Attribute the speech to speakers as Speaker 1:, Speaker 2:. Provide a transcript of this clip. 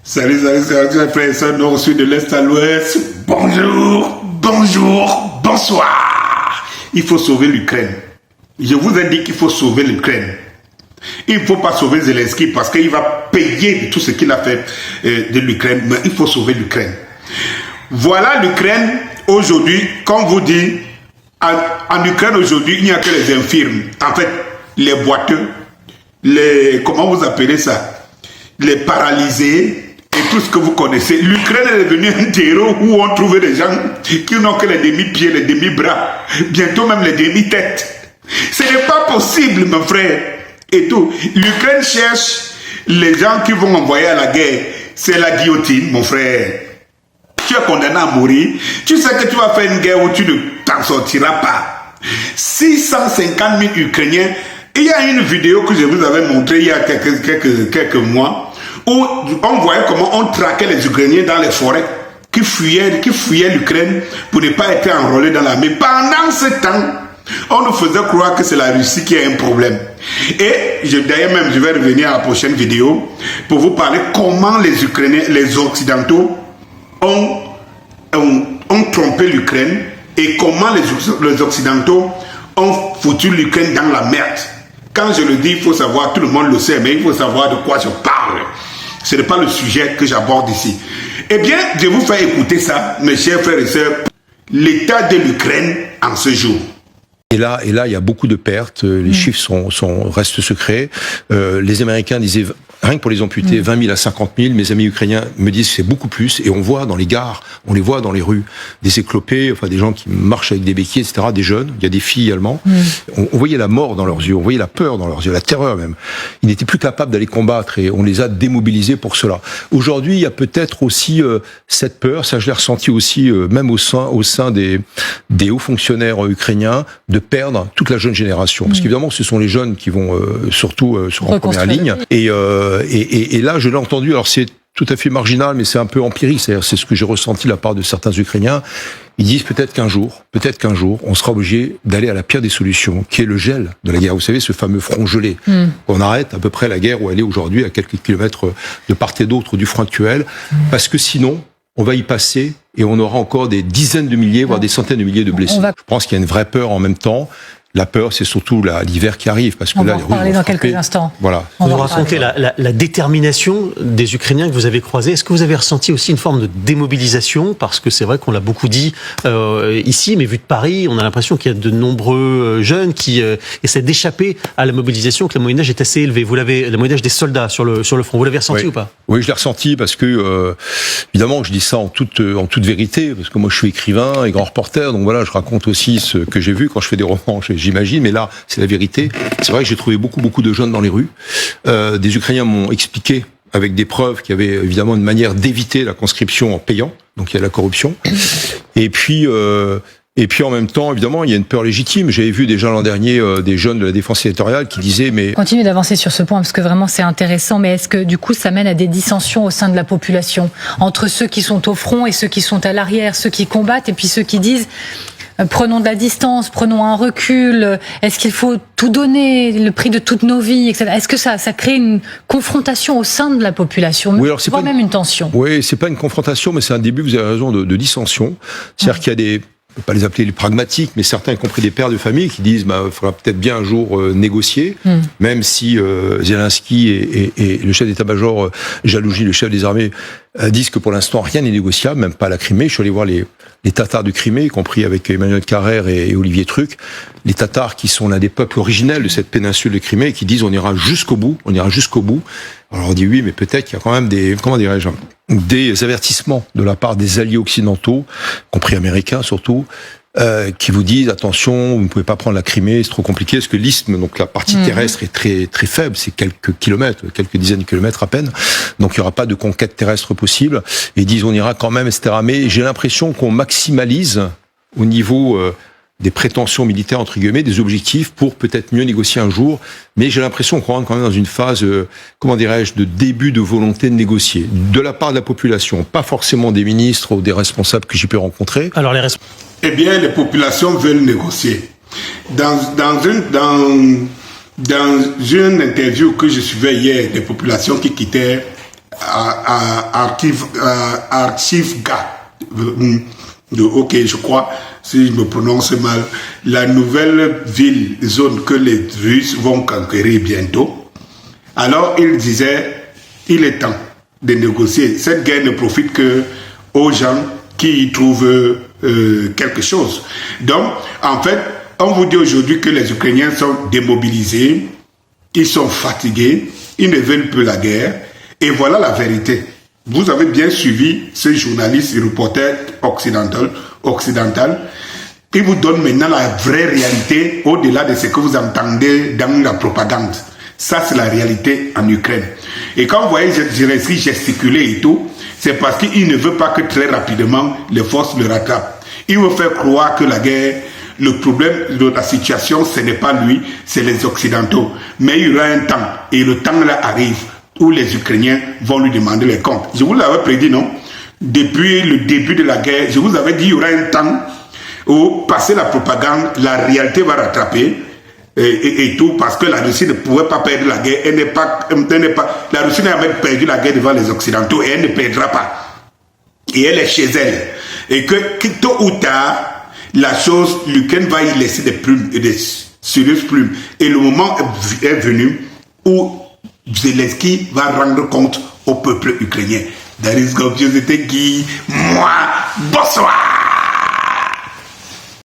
Speaker 1: Salut, frères et sœurs, nord, sud, de l'est à l'ouest. Bonjour, bonsoir. Il faut sauver l'Ukraine. Je vous ai dit qu'il faut sauver l'Ukraine. Il ne faut pas sauver Zelensky parce qu'il va payer de tout ce qu'il a fait de l'Ukraine, mais il faut sauver l'Ukraine. Voilà l'Ukraine aujourd'hui, comme vous dites, en Ukraine aujourd'hui, il n'y a que les infirmes. En fait, les boiteux, comment vous appelez ça? Les paralysés et tout ce que vous connaissez. L'Ukraine est devenue un terreau où on trouve des gens qui n'ont que les demi-pieds, les demi-bras, bientôt même les demi-têtes. Ce n'est pas possible, mon frère. Et tout. L'Ukraine cherche les gens qui vont envoyer à la guerre. C'est la guillotine, mon frère. Tu es condamné à mourir. Tu sais que tu vas faire une guerre où tu ne t'en sortiras pas. 650 000 Ukrainiens. Il y a une vidéo que je vous avais montrée il y a quelques mois où on voyait comment on traquait les Ukrainiens dans les forêts qui fuyaient l'Ukraine pour ne pas être enrôlés dans l'armée. Pendant ce temps, on nous faisait croire que c'est la Russie qui a un problème. Et d'ailleurs même, je vais revenir à la prochaine vidéo pour vous parler comment les Ukrainiens, les Occidentaux ont trompé l'Ukraine et comment les Occidentaux ont foutu l'Ukraine dans la merde. Quand je le dis, il faut savoir, tout le monde le sait, mais il faut savoir de quoi je parle. Ce n'est pas le sujet que j'aborde ici. Eh bien, je vous fais écouter ça, mes chers frères et sœurs, l'état de l'Ukraine en ce jour.
Speaker 2: Et là, il y a beaucoup de pertes. Les chiffres restent secrets. Les Américains disaient, rien que pour les amputés, 20 000 à 50 000. Mes amis ukrainiens me disent que c'est beaucoup plus. Et on voit dans les gares, on les voit dans les rues, des éclopés, enfin des gens qui marchent avec des béquilles, etc. Des jeunes. Il y a des filles également. On voyait la mort dans leurs yeux, on voyait la peur dans leurs yeux, la terreur même. Ils n'étaient plus capables d'aller combattre et on les a démobilisés pour cela. Aujourd'hui, il y a peut-être aussi cette peur. Ça, je l'ai ressenti aussi, même au sein des hauts fonctionnaires ukrainiens, de perdre toute la jeune génération. Parce qu'évidemment, ce sont les jeunes qui vont surtout se en première ligne. Et là, je l'ai entendu, alors c'est tout à fait marginal, mais c'est un peu empirique, c'est-à-dire c'est ce que j'ai ressenti de la part de certains Ukrainiens. Ils disent peut-être qu'un jour, on sera obligé d'aller à la pire des solutions, qui est le gel de la guerre. Vous savez, ce fameux front gelé. On arrête à peu près la guerre où elle est aujourd'hui, à quelques kilomètres de part et d'autre du front actuel, parce que sinon, on va y passer et on aura encore des dizaines de milliers, voire des centaines de milliers de blessés. Je pense qu'il y a une vraie peur en même temps. La peur, c'est surtout l'hiver qui arrive, parce que là,
Speaker 3: on va en parler dans quelques instants.
Speaker 2: Voilà.
Speaker 4: Vous ressentez la détermination des Ukrainiens que vous avez croisés. Est-ce que vous avez ressenti aussi une forme de démobilisation? Parce que c'est vrai qu'on l'a beaucoup dit ici, mais vu de Paris, on a l'impression qu'il y a de nombreux jeunes qui essaient d'échapper à la mobilisation, que la moyenne d'âge est assez élevée. La moyenne d'âge des soldats sur le front, vous l'avez ressenti ou pas?
Speaker 2: Oui, je l'ai ressenti parce que, évidemment, je dis ça en toute vérité, parce que moi, je suis écrivain et grand reporter, donc voilà, je raconte aussi ce que j'ai vu quand je fais des romans. J'imagine, mais là, c'est la vérité. C'est vrai que j'ai trouvé beaucoup de jeunes dans les rues. Des Ukrainiens m'ont expliqué, avec des preuves, qu'il y avait évidemment une manière d'éviter la conscription en payant. Donc il y a la corruption. Et puis en même temps, évidemment, il y a une peur légitime. J'avais vu déjà l'an dernier des jeunes de la défense territoriale qui disaient, mais...
Speaker 3: Continuez d'avancer sur ce point, parce que vraiment c'est intéressant, mais est-ce que du coup ça mène à des dissensions au sein de la population, entre ceux qui sont au front et ceux qui sont à l'arrière, ceux qui combattent et puis ceux qui disent... Prenons de la distance, prenons un recul. Est-ce qu'il faut tout donner, le prix de toutes nos vies, etc. Est-ce que ça crée une confrontation au sein de la population,
Speaker 2: oui, alors c'est
Speaker 3: voire même une tension?
Speaker 2: Oui, c'est pas une confrontation, mais c'est un début, vous avez raison, de dissension. C'est-à-dire qu'il y a des... On ne peut pas les appeler les pragmatiques, mais certains, y compris des pères de famille, qui disent il faudra peut-être bien un jour négocier, même si Zelensky et le chef d'état-major Jalougi, le chef des armées, disent que pour l'instant rien n'est négociable, même pas la Crimée. Je suis allé voir les Tatars de Crimée, y compris avec Emmanuel Carrère et Olivier Truc, les Tatars qui sont l'un des peuples originels de cette péninsule de Crimée, et qui disent on ira jusqu'au bout. Alors on dit oui, mais peut-être qu'il y a quand même des avertissements de la part des alliés occidentaux, compris américains surtout, qui vous disent attention, vous ne pouvez pas prendre la Crimée, c'est trop compliqué, parce que l'isthme, donc la partie terrestre est très très faible, c'est quelques kilomètres, quelques dizaines de kilomètres à peine, donc il n'y aura pas de conquête terrestre possible. Et ils disent on ira quand même, etc. Mais j'ai l'impression qu'on maximalise au niveau des prétentions militaires, entre guillemets, des objectifs pour peut-être mieux négocier un jour, mais j'ai l'impression qu'on rentre quand même dans une phase, de début de volonté de négocier, de la part de la population, pas forcément des ministres ou des responsables que j'ai pu rencontrer.
Speaker 4: Alors
Speaker 1: Eh bien, les populations veulent négocier. Dans une interview que je suivais hier, des populations qui quittaient Archivka. Ok, je crois, si je me prononce mal, la nouvelle zone que les Russes vont conquérir bientôt. Alors, il disait, il est temps de négocier. Cette guerre ne profite que aux gens qui y trouvent quelque chose. Donc, en fait, on vous dit aujourd'hui que les Ukrainiens sont démobilisés, ils sont fatigués, ils ne veulent plus la guerre. Et voilà la vérité. Vous avez bien suivi ce journaliste et reporter occidental. Il vous donne maintenant la vraie réalité au-delà de ce que vous entendez dans la propagande. Ça, c'est la réalité en Ukraine. Et quand vous voyez Zelensky gesticuler et tout, c'est parce qu'il ne veut pas que très rapidement les forces le rattrapent. Il veut faire croire que la guerre, le problème de la situation, ce n'est pas lui, c'est les Occidentaux. Mais il y aura un temps, et le temps là arrive, où les Ukrainiens vont lui demander les comptes. Je vous l'avais prédit, non? Depuis le début de la guerre, je vous avais dit qu'il y aura un temps où, passer la propagande, la réalité va rattraper et tout, parce que la Russie ne pouvait pas perdre la guerre. La Russie n'a jamais perdu la guerre devant les Occidentaux et elle ne perdra pas. Et elle est chez elle. Et que tôt ou tard, la chose, l'Ukraine va y laisser des plumes, des sérieuses plumes. Et le moment est venu où Zelensky va rendre compte au peuple ukrainien. That is God, c'était Guy. Moi, bonsoir.